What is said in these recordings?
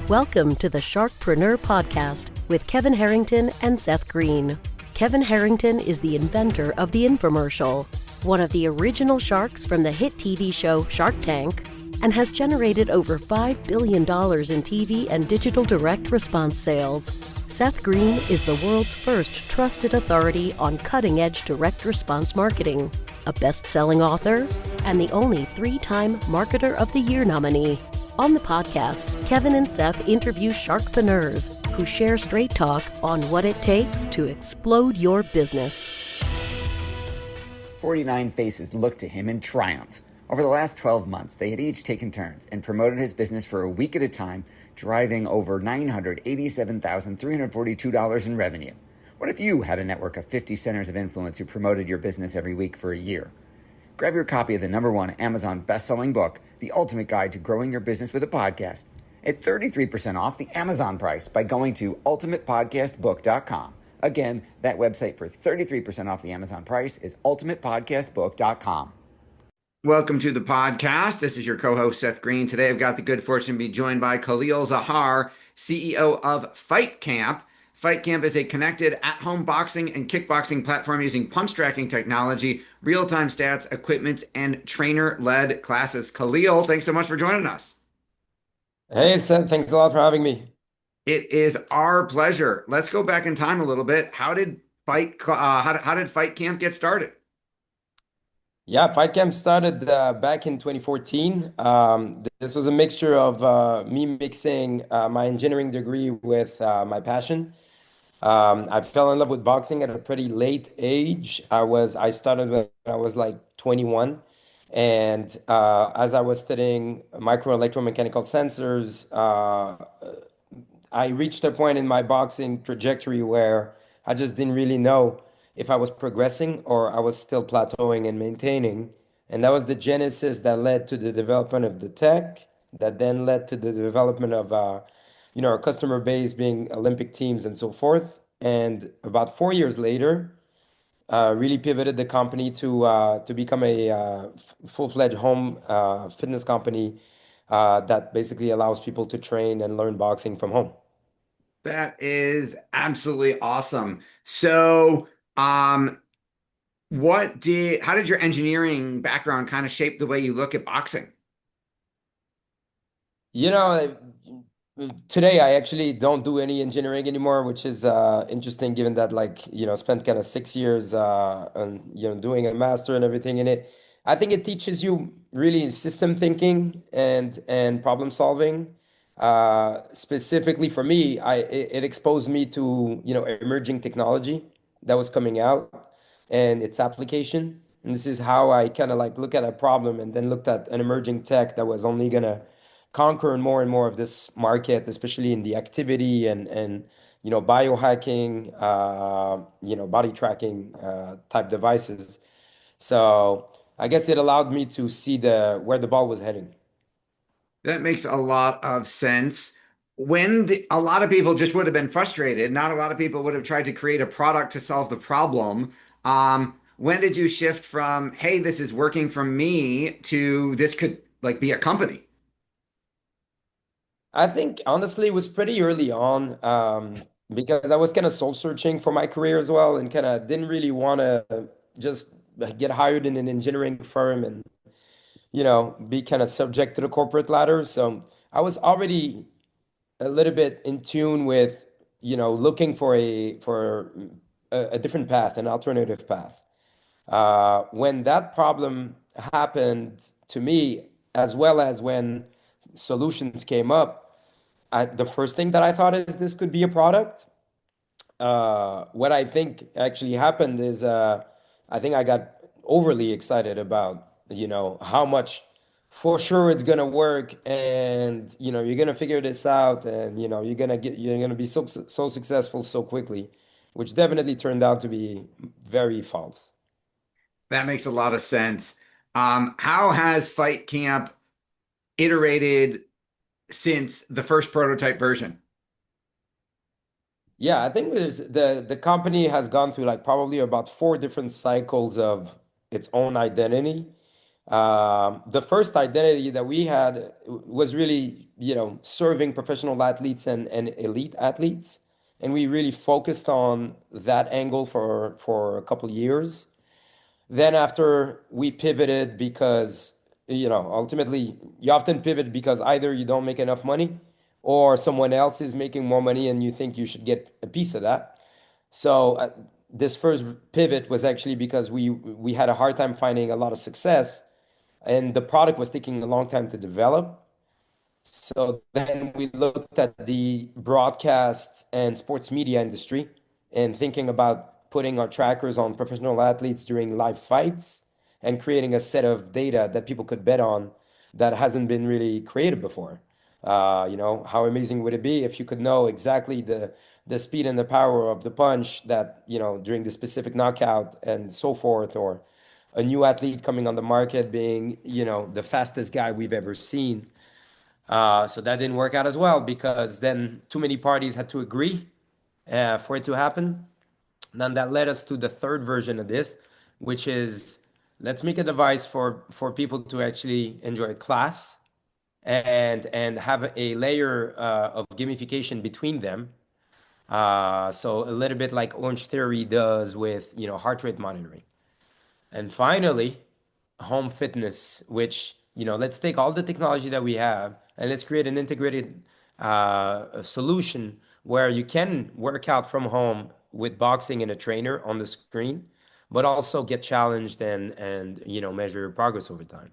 Welcome to the Sharkpreneur podcast with Kevin Harrington and Seth Greene. Kevin Harrington is the inventor of the infomercial, one of the original sharks from the hit TV show Shark Tank, and has generated over $5 billion in TV and digital direct response sales. Seth Greene is the world's first trusted authority on cutting-edge direct response marketing, a best-selling author, and the only 3-time Marketer of the Year nominee. On the podcast, Kevin and Seth interview sharkpreneurs who share straight talk on what it takes to explode your business. 49 faces looked to him in triumph. Over the last 12 months, they had each taken turns and promoted his business for a week at a time, driving over $987,342 in revenue. What if you had a network of 50 centers of influence who promoted your business every week for a year? Grab your copy of the #1 Amazon best-selling book, The Ultimate Guide to Growing Your Business with a Podcast, at 33% off the Amazon price by going to ultimatepodcastbook.com. Again, that website for 33% off the Amazon price is ultimatepodcastbook.com. Welcome to the podcast. This is your co-host, Seth Greene. Today, I've got the good fortune to be joined by Khalil Zahar, CEO of FightCamp. FightCamp is a connected at-home boxing and kickboxing platform using punch tracking technology, real-time stats, equipment, and trainer-led classes. Khalil, thanks so much for joining us. Hey, Seth, thanks a lot for having me. It is our pleasure. Let's go back in time a little bit. How did FightCamp get started? Yeah, FightCamp started back in 2014. This was a mixture of me mixing my engineering degree with my passion. I fell in love with boxing at a pretty late age. I started when I was like 21, and as I was studying micro electromechanical sensors, I reached a point in my boxing trajectory where I just didn't really know if I was progressing or I was still plateauing and maintaining. And that was the genesis that led to the development of the tech, that then led to the development of our customer base being Olympic teams and so forth. And about 4 years later, really pivoted the company to become a full-fledged home fitness company that basically allows people to train and learn boxing from home. That is absolutely awesome. So, how did your engineering background kind of shape the way you look at boxing? You know, today I actually don't do any engineering anymore, which is interesting given that spent kind of 6 years doing a master and everything in it. I think it teaches you really system thinking and problem solving. Specifically for me, it exposed me to emerging technology that was coming out and its application. And this is how I kind of like look at a problem and then looked at an emerging tech that was only gonna conquer more and more of this market, especially in the activity and biohacking, body tracking type devices. So I guess it allowed me to see where the ball was heading. That makes a lot of sense. A lot of people just would have been frustrated, not a lot of people would have tried to create a product to solve the problem. When did you shift from, hey, this is working for me, to this could be a company? I think honestly it was pretty early on because I was kind of soul searching for my career as well and kind of didn't really want to just get hired in an engineering firm and be kind of subject to the corporate ladder. So I was already a little bit in tune with looking for a different path, an alternative path. When that problem happened to me, as well as when solutions came up, the first thing that I thought is this could be a product. What I think actually happened is I think I got overly excited about how much for sure it's gonna work, and you're gonna figure this out, and you're gonna be so successful so quickly, which definitely turned out to be very false. That makes a lot of sense. How has Fight Camp iterated since the first prototype version? Yeah, I think the company has gone through like probably about 4 different cycles of its own identity. The first identity that we had was really, serving professional athletes and elite athletes. And we really focused on that angle for a couple of years. Then after we pivoted because, ultimately you often pivot because either you don't make enough money or someone else is making more money and you think you should get a piece of that. So this first pivot was actually because we had a hard time finding a lot of success and the product was taking a long time to develop. So then we looked at the broadcast and sports media industry and thinking about putting our trackers on professional athletes during live fights and creating a set of data that people could bet on that hasn't been really created before. How amazing would it be if you could know exactly the speed and the power of the punch that, during the specific knockout and so forth, or a new athlete coming on the market being, the fastest guy we've ever seen. So that didn't work out as well because then too many parties had to agree for it to happen. Then that led us to the third version of this, which is let's make a device for people to actually enjoy a class and have a layer of gamification between them. So a little bit like Orange Theory does with heart rate monitoring. And finally, home fitness, which, let's take all the technology that we have and let's create an integrated solution where you can work out from home with boxing and a trainer on the screen, but also get challenged and measure your progress over time.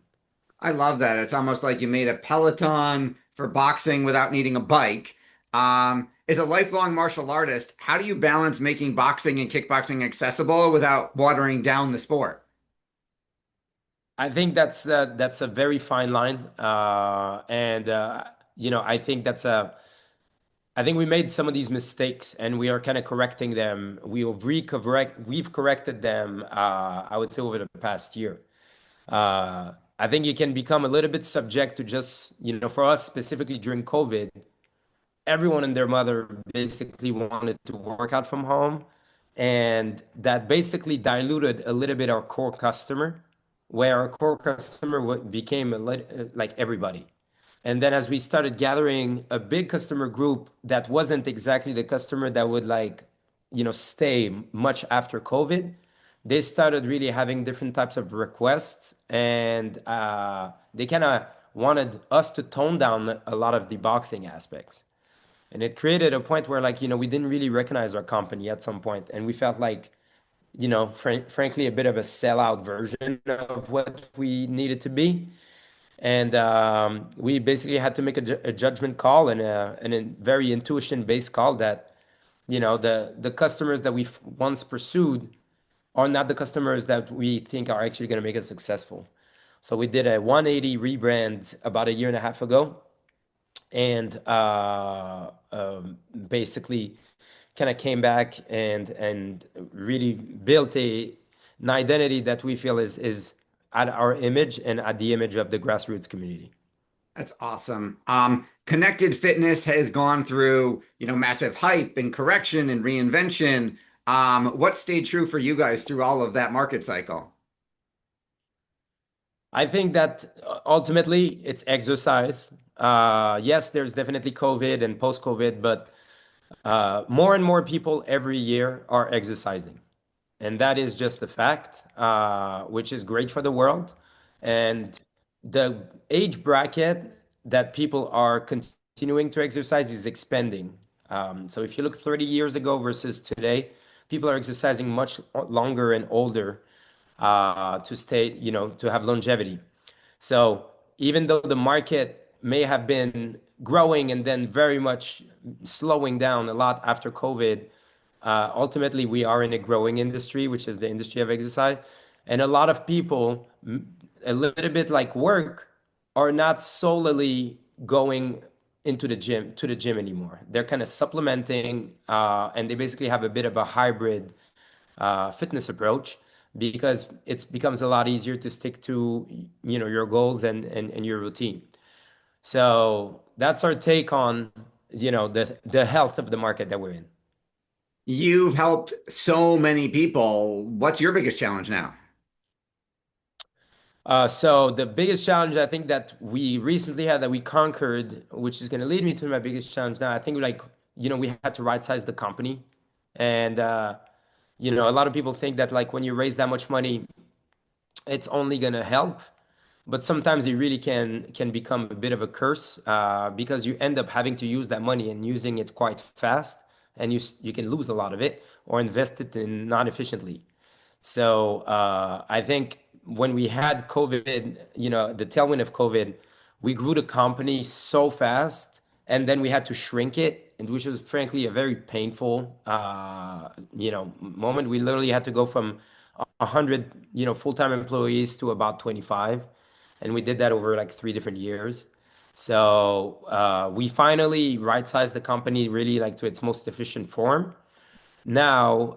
I love that. It's almost like you made a Peloton for boxing without needing a bike. As a lifelong martial artist, how do you balance making boxing and kickboxing accessible without watering down the sport? I think that's a very fine line, and I think we made some of these mistakes, and we are kind of correcting them. We've corrected them. I would say over the past year. I think you can become a little bit subject to just, for us specifically during COVID, everyone and their mother basically wanted to work out from home. And that basically diluted a little bit our core customer, where our core customer became like everybody. And then as we started gathering a big customer group that wasn't exactly the customer that would stay much after COVID, they started really having different types of requests. And they kind of wanted us to tone down a lot of the boxing aspects. And it created a point where, we didn't really recognize our company at some point, and we felt like, frankly, a bit of a sellout version of what we needed to be. And we basically had to make a judgment call and a very intuition-based call that, the customers that we once pursued are not the customers that we think are actually going to make us successful. So we did a 180 rebrand about a year and a half ago and basically kind of came back and really built an identity that we feel is at our image and at the image of the grassroots community. That's awesome. Connected fitness has gone through, massive hype and correction and reinvention. What stayed true for you guys through all of that market cycle? I think that ultimately it's exercise. Yes, there's definitely COVID and post-COVID, but more and more people every year are exercising. And that is just a fact, which is great for the world. And the age bracket that people are continuing to exercise is expanding. So if you look 30 years ago versus today, people are exercising much longer and older to stay, to have longevity. So even though the market may have been growing and then very much slowing down a lot after COVID, ultimately we are in a growing industry, which is the industry of exercise. And a lot of people, a little bit like work, are not solely going into the gym anymore. They're kind of supplementing, and they basically have a bit of a hybrid fitness approach because it becomes a lot easier to stick to your goals and your routine. So that's our take on the health of the market that we're in. You've helped so many people. What's your biggest challenge now? So the biggest challenge I think that we recently had that we conquered, which is going to lead me to my biggest challenge now, I think like, we had to right size the company. And, a lot of people think that like when you raise that much money, it's only going to help. But sometimes it really can become a bit of a curse because you end up having to use that money and using it quite fast, and you can lose a lot of it or invest it in non efficiently. So I think when we had COVID, the tailwind of COVID, we grew the company so fast, and then we had to shrink it, and which was frankly a very painful, moment. We literally had to go from 100, full-time employees to about 25, and we did that over like 3 different years. So we finally right-sized the company really like to its most efficient form now,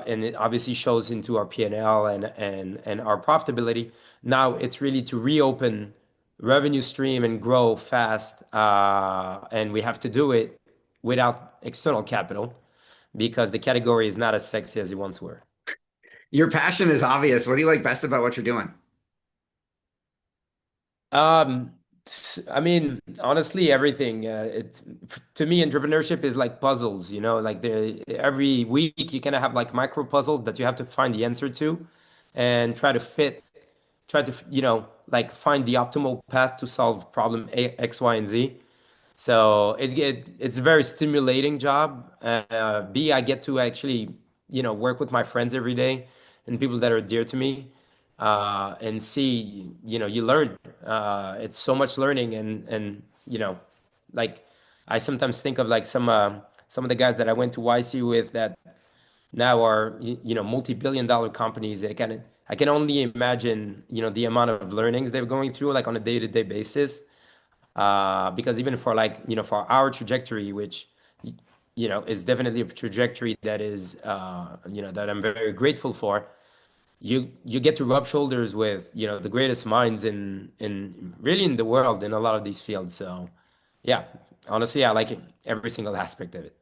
and it obviously shows into our P&L and our profitability. Now it's really to reopen revenue stream and grow fast, and we have to do it without external capital because the category is not as sexy as it once were. Your passion is obvious. What do you like best about what you're doing? Um, I mean, honestly, everything. To me, entrepreneurship is like puzzles. Like every week you kind of have like micro puzzles that you have to find the answer to, and try to like find the optimal path to solve problem A, X, Y, and Z. So it's a very stimulating job. B, I get to actually, work with my friends every day and people that are dear to me. And C, you learn. It's so much learning and like I sometimes think of like some of the guys that I went to YC with that now are, multi-billion dollar companies. I can only imagine, the amount of learnings they're going through like on a day-to-day basis. Because even for like, for our trajectory, which, is definitely a trajectory that is, that I'm very grateful for. You get to rub shoulders with, the greatest minds in really in the world in a lot of these fields. So, yeah, honestly, I like it, every single aspect of it.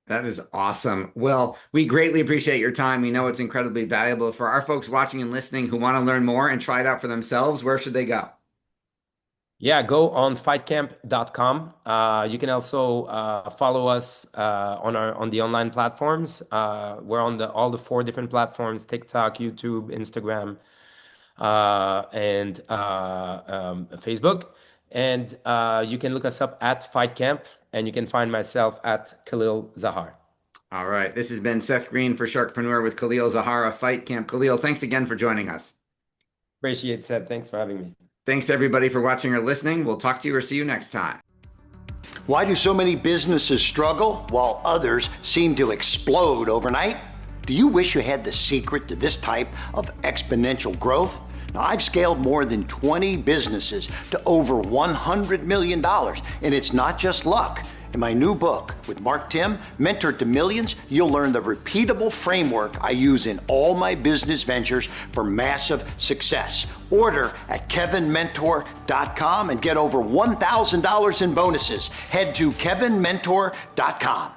That is awesome. Well, we greatly appreciate your time. We know it's incredibly valuable for our folks watching and listening who want to learn more and try it out for themselves. Where should they go? Yeah, go on fightcamp.com. You can also follow us on the online platforms. We're on all the 4 different platforms: TikTok, YouTube, Instagram, and Facebook. And you can look us up at FightCamp, and you can find myself at Khalil Zahar. All right. This has been Seth Greene for Sharkpreneur with Khalil Zahar of Fight Camp. Khalil, thanks again for joining us. Appreciate it, Seth. Thanks for having me. Thanks everybody for watching or listening. We'll talk to you or see you next time. Why do so many businesses struggle while others seem to explode overnight? Do you wish you had the secret to this type of exponential growth? Now, I've scaled more than 20 businesses to over $100 million, and it's not just luck. In my new book with Mark Tim, Mentor to Millions, you'll learn the repeatable framework I use in all my business ventures for massive success. Order at kevinmentor.com and get over $1,000 in bonuses. Head to kevinmentor.com.